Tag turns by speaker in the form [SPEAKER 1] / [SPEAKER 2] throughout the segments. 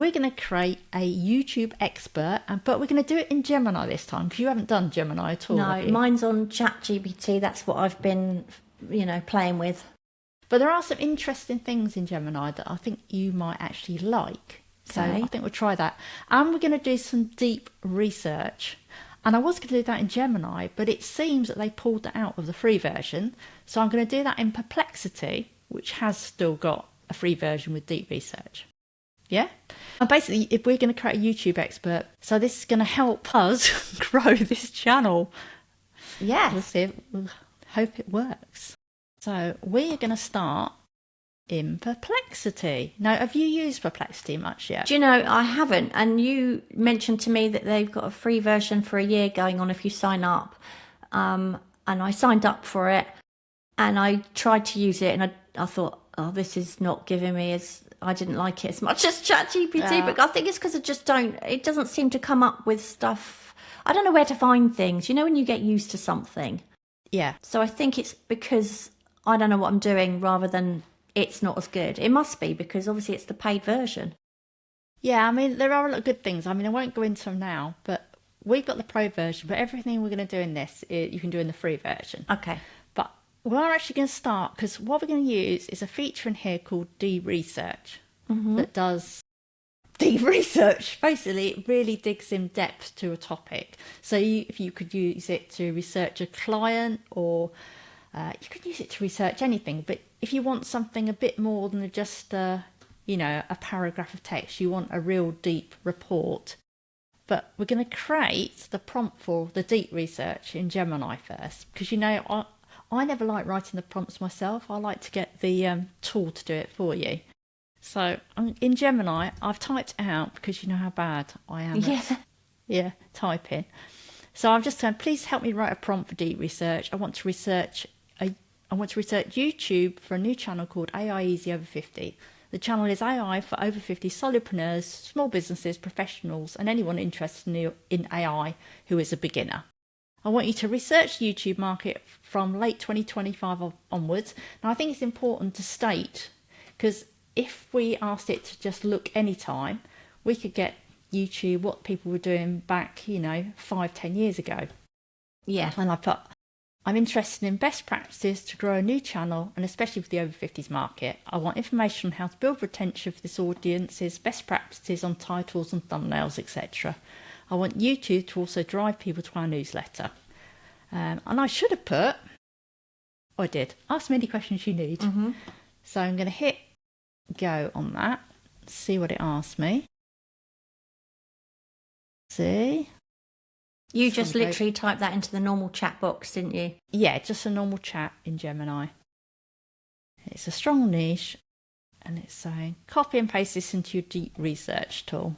[SPEAKER 1] We're going to create a YouTube expert, but we're going to do it in Gemini this time because you haven't done Gemini at all.
[SPEAKER 2] No, mine's on ChatGPT. That's what I've been, playing with.
[SPEAKER 1] But there are some interesting things in Gemini that I think you might actually like. So I think we'll try that. And we're going to do some deep research. And I was going to do that in Gemini, but it seems that they pulled that out of the free version. So I'm going to do that in Perplexity, which has still got a free version with deep research. Yeah? And basically, if we're going to create a YouTube expert, so this is going to help us grow this channel.
[SPEAKER 2] Yeah.
[SPEAKER 1] We'll hope it works. So we're going to start in Perplexity. Now, have you used Perplexity much yet?
[SPEAKER 2] Do you know, I haven't. And you mentioned to me that they've got a free version for a year going on if you sign up. And I signed up for it and I tried to use it and I thought, oh, this is not giving me I didn't like it as much as ChatGPT, but I think it's because it doesn't seem to come up with stuff. I don't know where to find things, when you get used to something.
[SPEAKER 1] Yeah.
[SPEAKER 2] So I think it's because I don't know what I'm doing rather than it's not as good. It must be because obviously it's the paid version.
[SPEAKER 1] Yeah, I mean, there are a lot of good things. I mean, I won't go into them now, but we've got the pro version, but everything we're going to do in this, you can do in the free version.
[SPEAKER 2] Okay.
[SPEAKER 1] But we're actually going to start, because what we're going to use is a feature in here called deep research that does deep research. Basically, it really digs in depth to a topic. So if you could use it to research a client or you could use it to research anything, but if you want something a bit more than just a paragraph of text, you want a real deep report. But we're going to create the prompt for the deep research in Gemini first, because I never like writing the prompts myself. I like to get the tool to do it for you. So in Gemini, I've typed it out because you know how bad I am at typing. So I'm just saying, please help me write a prompt for deep research. I want to research YouTube for a new channel called AI Easy Over 50. The channel is AI for over 50 solopreneurs, small businesses, professionals, and anyone interested in AI who is a beginner. I want you to research the YouTube market from late 2025 onwards. Now, I think it's important to state, because if we asked it to just look anytime, we could get YouTube, what people were doing back, 5-10 years ago.
[SPEAKER 2] Yeah.
[SPEAKER 1] And I put, I'm interested in best practices to grow a new channel, and especially for the over 50s market. I want information on how to build retention for this audience's best practices on titles and thumbnails, etc. I want YouTube to also drive people to our newsletter. And I should have put, I did, ask me any questions you need. So I'm going to hit go on that, see what it asks me. See?
[SPEAKER 2] You just literally typed that into the normal chat box, didn't you?
[SPEAKER 1] Yeah, just a normal chat in Gemini. It's a strong niche, and it's saying, copy and paste this into your deep research tool.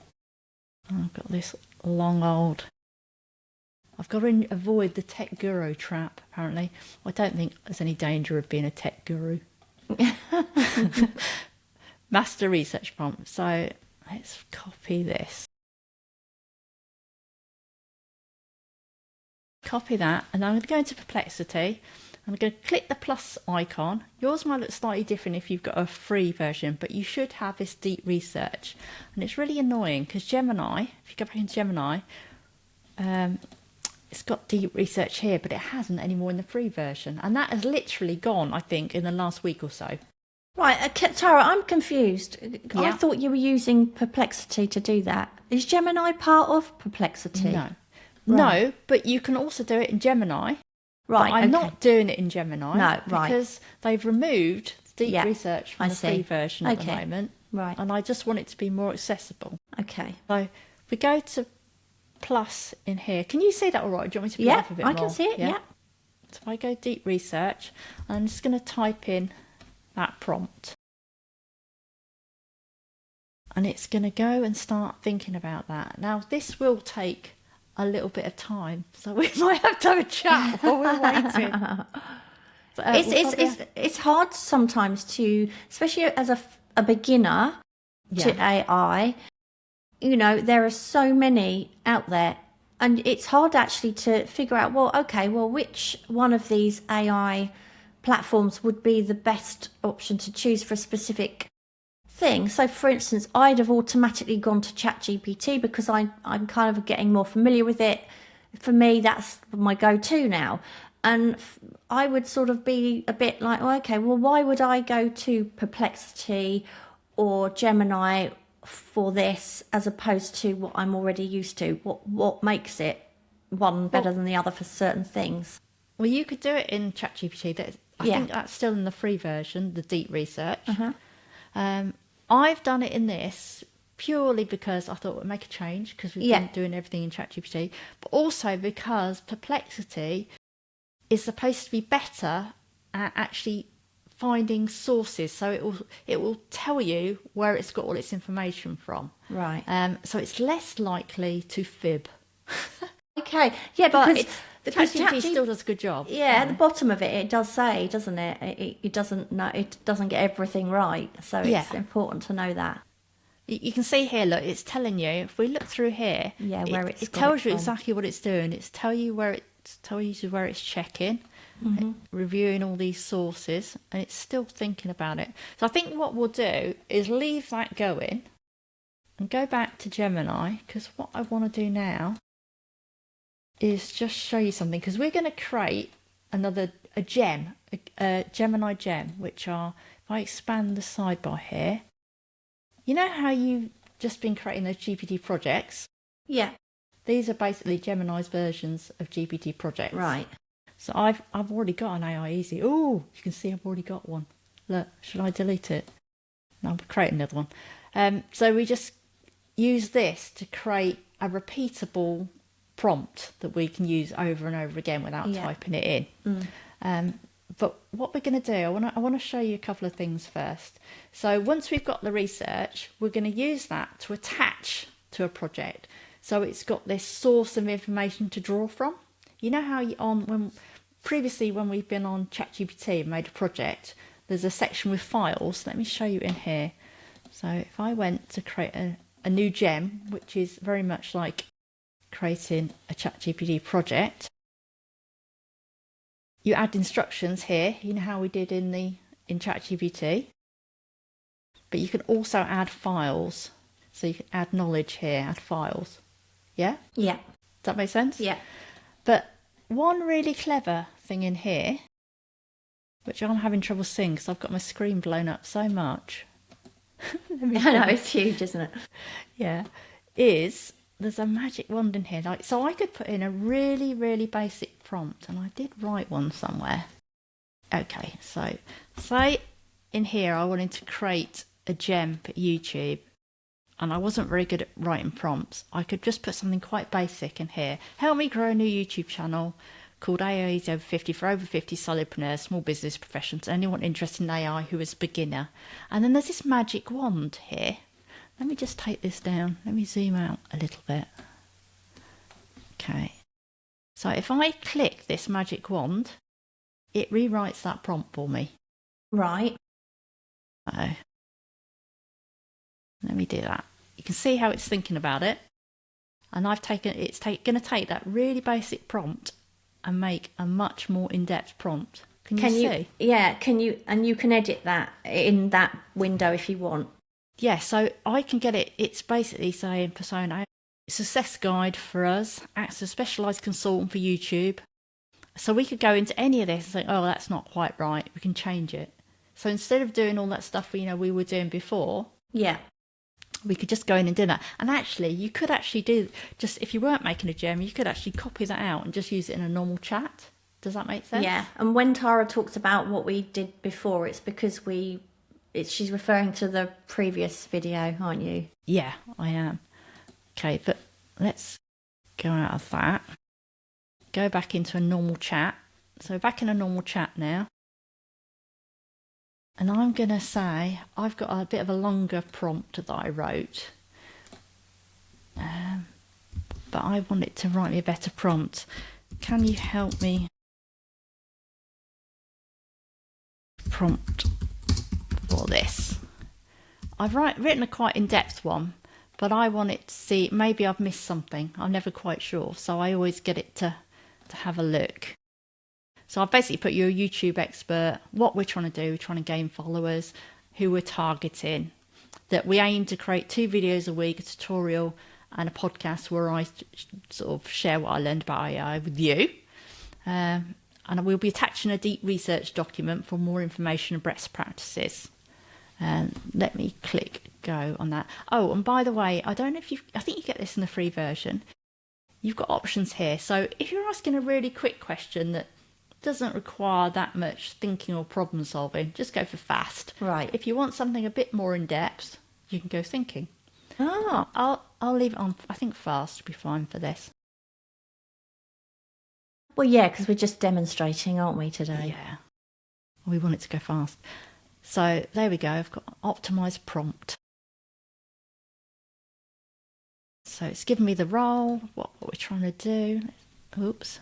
[SPEAKER 1] I've got this long old... I've got to avoid the tech guru trap, apparently. I don't think there's any danger of being a tech guru. Master research prompt. So let's copy this. Copy that, and I'm going to go into Perplexity. I'm going to click the plus icon. Yours might look slightly different if you've got a free version, but you should have this deep research. And it's really annoying because Gemini, if you go back into Gemini, it's got deep research here, but it hasn't anymore in the free version. And that has literally gone, I think, in the last week or so.
[SPEAKER 2] Right, Tara, I'm confused.
[SPEAKER 1] Yeah.
[SPEAKER 2] I thought you were using Perplexity to do that. Is Gemini part of Perplexity?
[SPEAKER 1] No.
[SPEAKER 2] Right.
[SPEAKER 1] No, but you can also do it in Gemini.
[SPEAKER 2] Right,
[SPEAKER 1] but I'm not doing it in Gemini.
[SPEAKER 2] No, right.
[SPEAKER 1] Because they've removed deep research from the free version at the moment.
[SPEAKER 2] Right.
[SPEAKER 1] And I just want it to be more accessible.
[SPEAKER 2] Okay.
[SPEAKER 1] So if we go to plus in here, can you see that all right? Do you want me to put it up a bit more?
[SPEAKER 2] I can see it, yeah.
[SPEAKER 1] So if I go deep research, I'm just going to type in that prompt. And it's going to go and start thinking about that. Now, this will take a little bit of time, so we might have to have a chat while we're waiting.
[SPEAKER 2] It's hard sometimes to, especially as a beginner to AI, there are so many out there, and it's hard actually to figure out, which one of these AI platforms would be the best option to choose for a specific thing. So, for instance, I'd have automatically gone to ChatGPT because I'm kind of getting more familiar with it. For me, that's my go-to now. And I would sort of be a bit like, well, okay, well, why would I go to Perplexity or Gemini for this as opposed to what I'm already used to? What makes it one better than the other for certain things?
[SPEAKER 1] Well, you could do it in ChatGPT. I think that's still in the free version, the deep research. I've done it in this purely because I thought we'd make a change because we've been doing everything in ChatGPT, but also because Perplexity is supposed to be better at actually finding sources. So it will tell you where it's got all its information from.
[SPEAKER 2] Right.
[SPEAKER 1] So it's less likely to fib.
[SPEAKER 2] Okay. Yeah, but
[SPEAKER 1] the ChatGPT still does a good job.
[SPEAKER 2] Yeah, at the bottom of it does say, doesn't it? It doesn't know, it doesn't get everything right. So it's important to know that.
[SPEAKER 1] You can see here, look, it's telling you, if we look through here, it tells you exactly what it's doing. It tells you where it's checking, reviewing all these sources, and it's still thinking about it. So I think what we'll do is leave that going and go back to Gemini, because what I want to do now is just show you something, because we're going to create a Gemini Gem, which are, if I expand the sidebar here, you know how you've just been creating those GPT projects?
[SPEAKER 2] Yeah.
[SPEAKER 1] These are basically Gemini's versions of GPT projects.
[SPEAKER 2] Right.
[SPEAKER 1] So I've already got an AI Easy. Oh, you can see I've already got one. Look, should I delete it? No, I'll create another one. So we just use this to create a repeatable prompt that we can use over and over again without typing it in. But what we're going to do, I want to show you a couple of things first. So once we've got the research, we're going to use that to attach to a project. So it's got this source of information to draw from. You know how previously when we've been on ChatGPT and made a project, there's a section with files. Let me show you in here. So if I went to create a new gem, which is very much like creating a ChatGPT project, you add instructions here, you know how we did in ChatGPT, but you can also add files. So you can add knowledge here, add files. Yeah?
[SPEAKER 2] Yeah.
[SPEAKER 1] Does that make sense?
[SPEAKER 2] Yeah.
[SPEAKER 1] But one really clever thing in here, which I'm having trouble seeing because I've got my screen blown up so much.
[SPEAKER 2] I know, it's huge, isn't it?
[SPEAKER 1] Yeah. There's a magic wand in here. So I could put in a really, really basic prompt, and I did write one somewhere. Okay, so say in here I wanted to create a gem for YouTube, and I wasn't very good at writing prompts. I could just put something quite basic in here. Help me grow a new YouTube channel called AI's Over 50 for over 50 solopreneurs, small business professionals, anyone interested in AI who is a beginner. And then there's this magic wand here. Let me just take this down. Let me zoom out a little bit. Okay. So if I click this magic wand, it rewrites that prompt for me.
[SPEAKER 2] Right.
[SPEAKER 1] Let me do that. You can see how it's thinking about it. And it's going to take that really basic prompt and make a much more in-depth prompt. Can you see?
[SPEAKER 2] Yeah, and you can edit that in that window if you want.
[SPEAKER 1] Yeah, so I can get it. It's basically saying persona. Success guide for us. Acts as a specialised consultant for YouTube. So we could go into any of this and say, oh, that's not quite right. We can change it. So instead of doing all that stuff we were doing before, we could just go in and do that. And actually, you could actually do, just if you weren't making a gem, you could actually copy that out and just use it in a normal chat. Does that make sense?
[SPEAKER 2] Yeah. And when Tara talks about what we did before, it's because she's referring to the previous video, aren't you?
[SPEAKER 1] Yeah, I am. Okay, but let's go out of that. Go back into a normal chat. So back in a normal chat now. And I'm going to say, I've got a bit of a longer prompt that I wrote. But I want it to write me a better prompt. Can you help me prompt for this? I've written a quite in-depth one, but I want it to see, maybe I've missed something. I'm never quite sure. So I always get it to have a look. So I've basically put you're a YouTube expert, what we're trying to do, we're trying to gain followers, who we're targeting. that we aim to create 2 videos a week, a tutorial and a podcast where I sort of share what I learned about AI with you. And we'll be attaching a deep research document for more information and best practices. And let me click go on that. Oh, and by the way, I don't know if I think you get this in the free version. You've got options here. So if you're asking a really quick question that doesn't require that much thinking or problem solving, just go for fast.
[SPEAKER 2] Right.
[SPEAKER 1] If you want something a bit more in depth, you can go thinking.
[SPEAKER 2] Oh.
[SPEAKER 1] I'll leave it on. I think fast will be fine for this.
[SPEAKER 2] Well, yeah, because we're just demonstrating, aren't we, today?
[SPEAKER 1] Yeah. We want it to go fast. So there we go. I've got optimized prompt. So it's given me the role, what we're trying to do. Oops.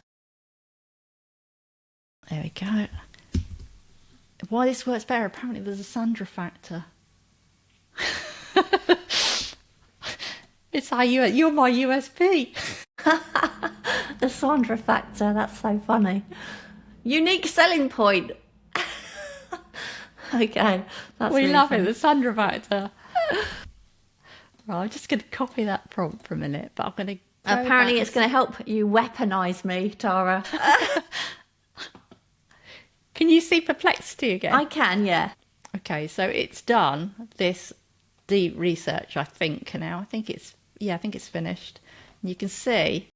[SPEAKER 1] There we go. Why this works better, apparently there's a Sandra factor. It's how you're my USP.
[SPEAKER 2] The Sandra factor, that's so funny. Unique selling point. Okay, that's
[SPEAKER 1] We
[SPEAKER 2] really
[SPEAKER 1] love
[SPEAKER 2] funny.
[SPEAKER 1] it, the Sandra factor. Right, I'm just going to copy that prompt for a minute, but I'm going to
[SPEAKER 2] Apparently it's going to help you weaponize me, Tara.
[SPEAKER 1] Can you see Perplexity again?
[SPEAKER 2] I can, yeah.
[SPEAKER 1] Okay, so it's done this deep research, I think now. I think it's finished. And you can see,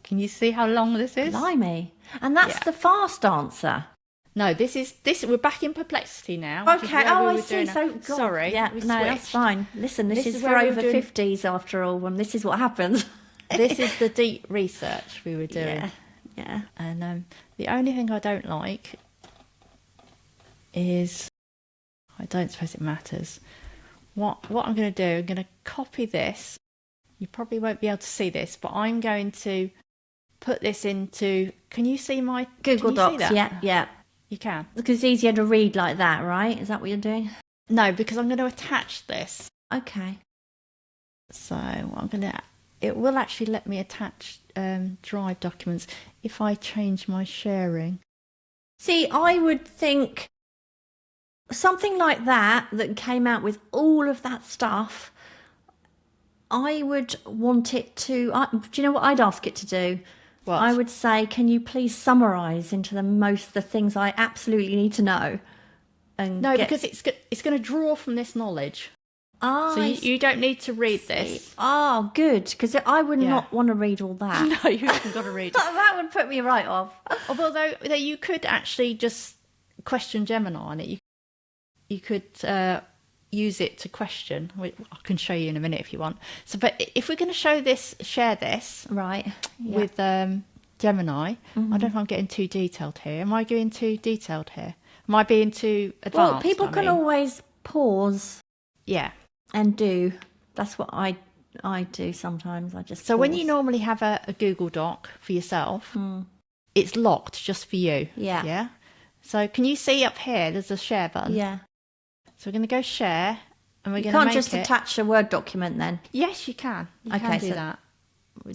[SPEAKER 1] can you see how long this is?
[SPEAKER 2] Blimey. And that's the fast answer.
[SPEAKER 1] No, this we're back in Perplexity now. which is
[SPEAKER 2] Okay,
[SPEAKER 1] where we
[SPEAKER 2] I
[SPEAKER 1] were
[SPEAKER 2] see.
[SPEAKER 1] doing
[SPEAKER 2] So,
[SPEAKER 1] it.
[SPEAKER 2] God,
[SPEAKER 1] Sorry,
[SPEAKER 2] yeah,
[SPEAKER 1] we
[SPEAKER 2] no, that's
[SPEAKER 1] switched.
[SPEAKER 2] fine. Listen, this is for
[SPEAKER 1] where we were
[SPEAKER 2] over
[SPEAKER 1] doing-
[SPEAKER 2] 50s after all, and this is what happens.
[SPEAKER 1] This is the deep research we were doing.
[SPEAKER 2] Yeah.
[SPEAKER 1] And the only thing I don't like is, I don't suppose it matters. What I'm going to do, I'm going to copy this. You probably won't be able to see this, but I'm going to put this into, can you see my
[SPEAKER 2] Google
[SPEAKER 1] can you see
[SPEAKER 2] Docs,
[SPEAKER 1] that?
[SPEAKER 2] yeah.
[SPEAKER 1] You can.
[SPEAKER 2] Because it's easier to read like that, right? Is that what you're doing?
[SPEAKER 1] No, because I'm going to attach this.
[SPEAKER 2] Okay.
[SPEAKER 1] So it will actually let me attach Drive documents if I change my sharing.
[SPEAKER 2] See, I would think something like that came out with all of that stuff, I would want it to... do you know what I'd ask it to do?
[SPEAKER 1] What?
[SPEAKER 2] I would say, can you please summarise into the things I absolutely need to know? And
[SPEAKER 1] because it's going to draw from this knowledge.
[SPEAKER 2] Oh,
[SPEAKER 1] So you don't need to read this.
[SPEAKER 2] Oh, good, because I would not want to read all that.
[SPEAKER 1] No, you haven't got to read it.
[SPEAKER 2] That would put me right off.
[SPEAKER 1] Although you could actually just question Gemini on it. You could use it to question. I can show you in a minute if you want. So, but if we're going to share this
[SPEAKER 2] Right.
[SPEAKER 1] with Gemini, I don't know if I'm getting too detailed here. Am I going too detailed here? Am I being too advanced?
[SPEAKER 2] Well, people can always pause.
[SPEAKER 1] Yeah.
[SPEAKER 2] And do. That's what I do sometimes. I just
[SPEAKER 1] So when
[SPEAKER 2] pause.
[SPEAKER 1] you normally have a Google Doc for yourself, it's locked just for you.
[SPEAKER 2] Yeah.
[SPEAKER 1] Yeah. So can you see up here? There's a share button.
[SPEAKER 2] Yeah.
[SPEAKER 1] So we're going to go share, and we're
[SPEAKER 2] You
[SPEAKER 1] going to
[SPEAKER 2] can't
[SPEAKER 1] make
[SPEAKER 2] just
[SPEAKER 1] it.
[SPEAKER 2] attach a Word document then.
[SPEAKER 1] Yes, you can. You
[SPEAKER 2] Okay,
[SPEAKER 1] can do
[SPEAKER 2] so
[SPEAKER 1] that.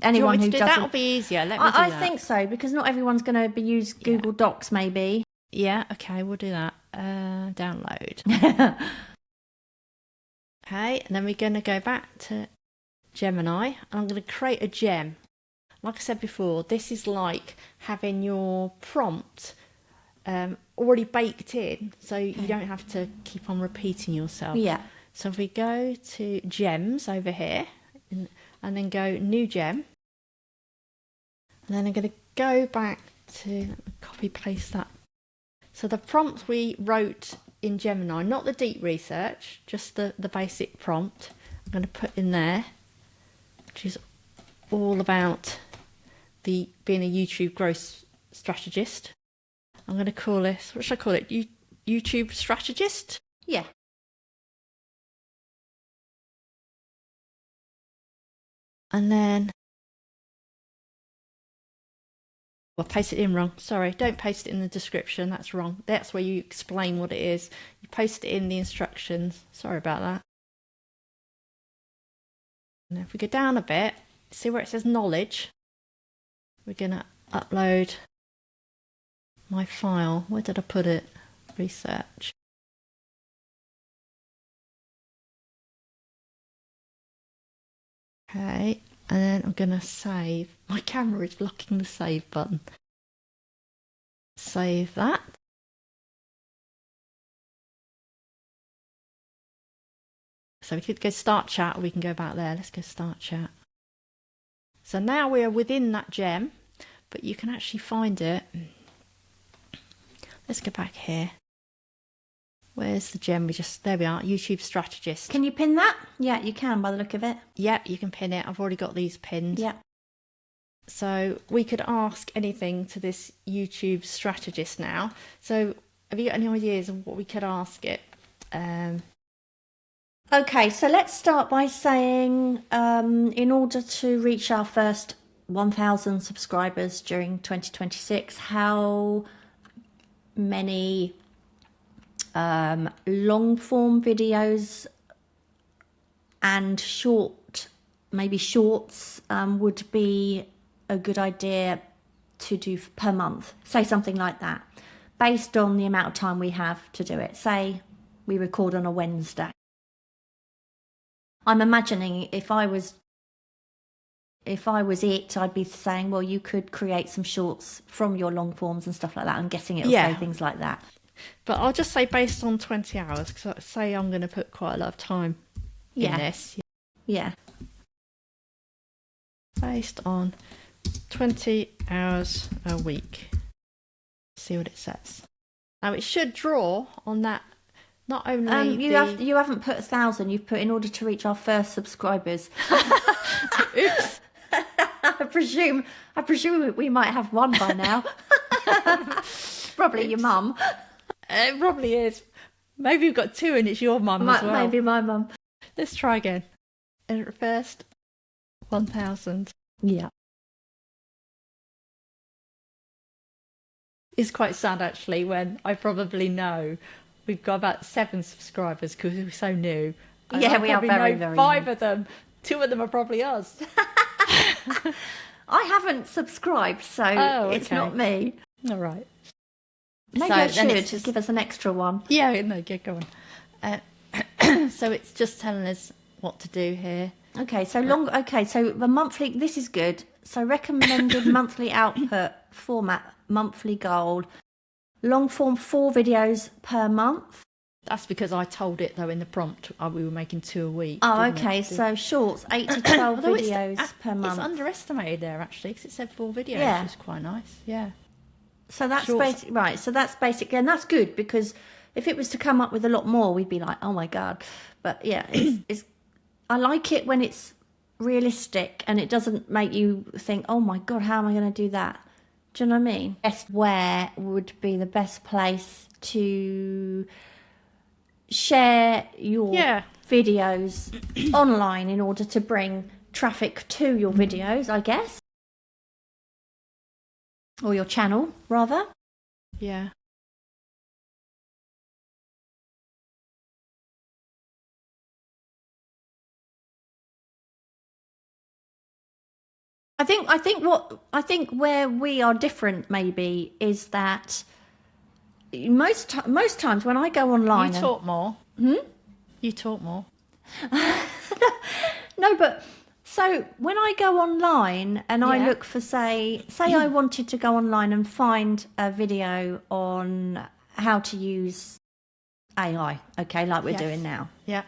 [SPEAKER 2] Anyone who
[SPEAKER 1] do
[SPEAKER 2] doesn't.
[SPEAKER 1] that'll be easier. Let me do
[SPEAKER 2] I
[SPEAKER 1] that.
[SPEAKER 2] think so, because not everyone's going to be use Google Docs maybe.
[SPEAKER 1] Yeah. Okay, we'll do that. Download. Okay, and then we're going to go back to Gemini, and I'm going to create a gem. Like I said before, this is like having your prompt already baked in, so you don't have to keep on repeating yourself.
[SPEAKER 2] Yeah.
[SPEAKER 1] So if we go to gems over here, and then go new gem, and then I'm going to go back to copy paste that. So the prompt we wrote in Gemini, not the deep research, just the basic prompt, I'm going to put in there, which is all about being a YouTube growth strategist. I'm going to call this, what should I call it? YouTube strategist?
[SPEAKER 2] Yeah.
[SPEAKER 1] And then I pasted it in wrong. Sorry, don't paste it in the description. That's wrong. That's where you explain what it is. You paste it in the instructions. Sorry about that. And if we go down a bit, see where it says knowledge? We're going to upload my file. Where did I put it? Research. Okay, and then I'm going to save. My camera is blocking the save button. Save that. So we could go start chat, or we can go back there. Let's go start chat. So now we are within that gem, but you can actually find it. Let's go back here. Where's the gem? There we are, YouTube Strategist.
[SPEAKER 2] Can you pin that? Yeah, you can by the look of it.
[SPEAKER 1] Yeah, you can pin it. I've already got these pinned.
[SPEAKER 2] Yeah.
[SPEAKER 1] So we could ask anything to this YouTube Strategist now. So have you got any ideas of what we could ask it?
[SPEAKER 2] Okay, so let's start by saying, in order to reach our first 1,000 subscribers during 2026, how many long form videos and maybe shorts would be a good idea to do per month? Say something like that, based on the amount of time we have to do it. Say we record on a Wednesday. I'm imagining if I was it, I'd be saying, well, you could create some shorts from your long forms and stuff like that. I'm guessing it'll say things like that.
[SPEAKER 1] But I'll just say based on 20 hours, because I say I'm going to put quite a lot of time in this.
[SPEAKER 2] Yeah.
[SPEAKER 1] Based on 20 hours a week. See what it says. Now it should draw on that. Not only
[SPEAKER 2] you haven't put 1,000. You've put in order to reach our first subscribers.
[SPEAKER 1] Oops.
[SPEAKER 2] I presume we might have one by now. Probably your mum.
[SPEAKER 1] It probably is. Maybe you've got two and it's your mum as well.
[SPEAKER 2] Maybe my mum.
[SPEAKER 1] Let's try again. First 1,000.
[SPEAKER 2] Yeah.
[SPEAKER 1] It's quite sad actually when I probably know we've got about 7 subscribers because we're so new. And
[SPEAKER 2] yeah,
[SPEAKER 1] I
[SPEAKER 2] we are very, very
[SPEAKER 1] 5
[SPEAKER 2] new.
[SPEAKER 1] of them. 2 of them are probably us.
[SPEAKER 2] I haven't subscribed, so it's not me.
[SPEAKER 1] All right.
[SPEAKER 2] Maybe I should just give us an extra one.
[SPEAKER 1] Yeah, no, go on. So it's just telling us what to do here.
[SPEAKER 2] Okay, so the monthly. This is good. So recommended monthly output format, monthly goal, long form 4 videos per month.
[SPEAKER 1] That's because I told it though in the prompt we were making 2 a week.
[SPEAKER 2] Oh, okay. So shorts, 8 to 12 videos per month.
[SPEAKER 1] It's underestimated there actually because it said 4 videos, which is quite nice. Yeah.
[SPEAKER 2] So that's basic, right? So that's basically, and that's good because if it was to come up with a lot more, we'd be like, oh my god. But yeah, it's I like it when it's realistic and it doesn't make you think, oh my god, how am I going to do that? Do you know what I mean? Where would be the best place to share your videos online in order to bring traffic to your videos, I guess, or your channel rather.
[SPEAKER 1] Yeah.
[SPEAKER 2] I think where we are different maybe is that most times when I go online,
[SPEAKER 1] you talk more. You talk more.
[SPEAKER 2] No, but so when I go online and I look for say I wanted to go online and find a video on how to use AI, okay, like we're doing now.
[SPEAKER 1] Yeah.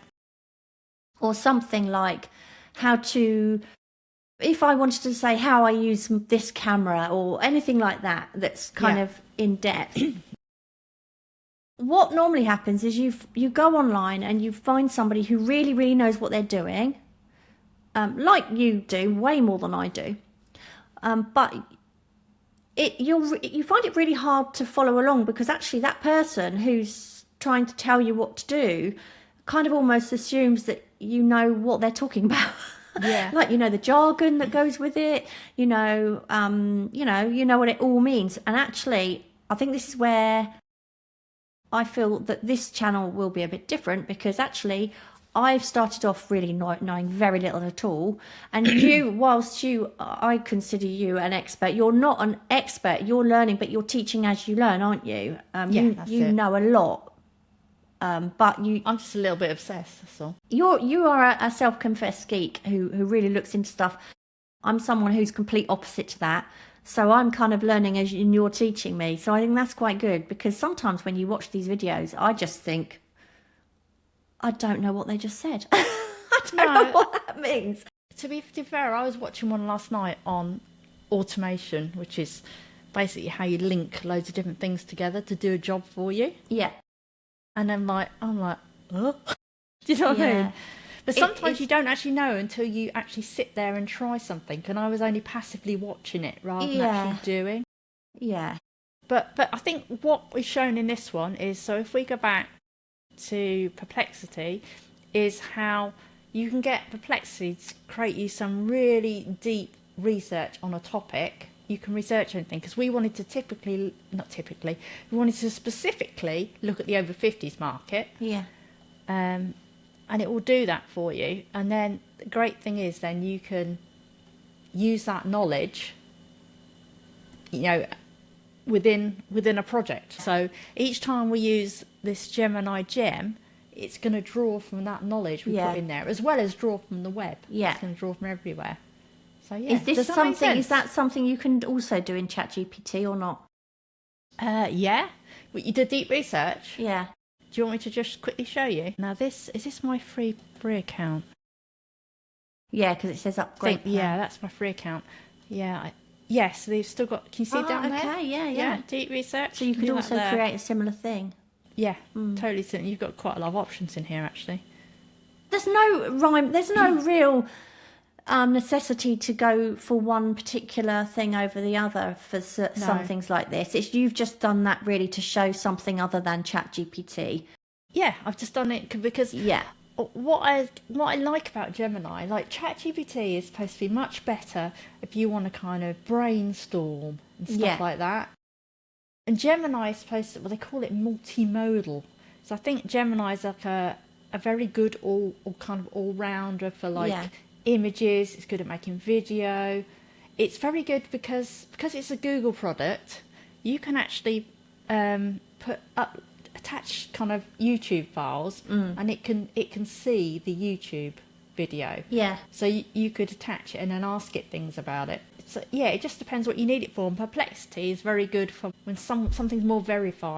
[SPEAKER 2] Or something like how to, if I wanted to say how I use this camera or anything like that, that's kind of in depth. What normally happens is you go online and you find somebody who really, really knows what they're doing, like you do, way more than I do. But you find it really hard to follow along because actually that person who's trying to tell you what to do kind of almost assumes that you know what they're talking about.
[SPEAKER 1] Yeah.
[SPEAKER 2] Like, you know, the jargon that goes with it, you know what it all means. And actually, I think this is where I feel that this channel will be a bit different because actually I've started off really knowing very little at all. And I consider you an expert. You're not an expert, you're learning, but you're teaching as you learn, aren't you? You know a lot But
[SPEAKER 1] I'm just a little bit obsessed, that's all.
[SPEAKER 2] you are a self-confessed geek who really looks into stuff. I'm someone who's complete opposite to that. So I'm kind of learning as you're teaching me. So I think that's quite good, because sometimes when you watch these videos, I just think, I don't know what they just said. I don't know what that means.
[SPEAKER 1] To be fair, I was watching one last night on automation, which is basically how you link loads of different things together to do a job for you.
[SPEAKER 2] Yeah.
[SPEAKER 1] And I'm like, huh? Do you know what I mean? But sometimes you don't actually know until you actually sit there and try something. And I was only passively watching it rather than actually doing.
[SPEAKER 2] Yeah.
[SPEAKER 1] But I think what we've shown in this one is, so if we go back to Perplexity, is how you can get Perplexity to create you some really deep research on a topic. You can research anything, because we wanted to we wanted to specifically look at the over 50s market.
[SPEAKER 2] Yeah.
[SPEAKER 1] And it will do that for you. And then the great thing is, then you can use that knowledge, within a project. So each time we use this Gemini Gem, it's going to draw from that knowledge we put in there, as well as draw from the web.
[SPEAKER 2] Yeah.
[SPEAKER 1] It's going to draw from everywhere. So
[SPEAKER 2] Is that something you can also do in ChatGPT or not?
[SPEAKER 1] Yeah. Well, you did deep research.
[SPEAKER 2] Yeah.
[SPEAKER 1] Do you want me to just quickly show you? Now, is this my free account?
[SPEAKER 2] Yeah, because it says upgrade.
[SPEAKER 1] Yeah, that's my free account. Yeah. Yes, they've still got. Can you see down there?
[SPEAKER 2] Okay, yeah.
[SPEAKER 1] Deep research.
[SPEAKER 2] So you could also create a similar thing.
[SPEAKER 1] Yeah, totally. You've got quite a lot of options in here, actually.
[SPEAKER 2] There's no real necessity to go for one particular thing over the other for some things like this. You've just done that really to show something other than ChatGPT.
[SPEAKER 1] Yeah, I've just done it because what I like about Gemini, like ChatGPT is supposed to be much better if you want to kind of brainstorm and stuff like that. And Gemini is supposed to, they call it multimodal. So I think Gemini is like a very good all-rounder for images. It's good at making video. It's very good because it's a Google product. You can actually attach kind of YouTube files, and it can see the YouTube video.
[SPEAKER 2] Yeah.
[SPEAKER 1] So you could attach it and then ask it things about it. So it just depends what you need it for. And Perplexity is very good for when something's more verified.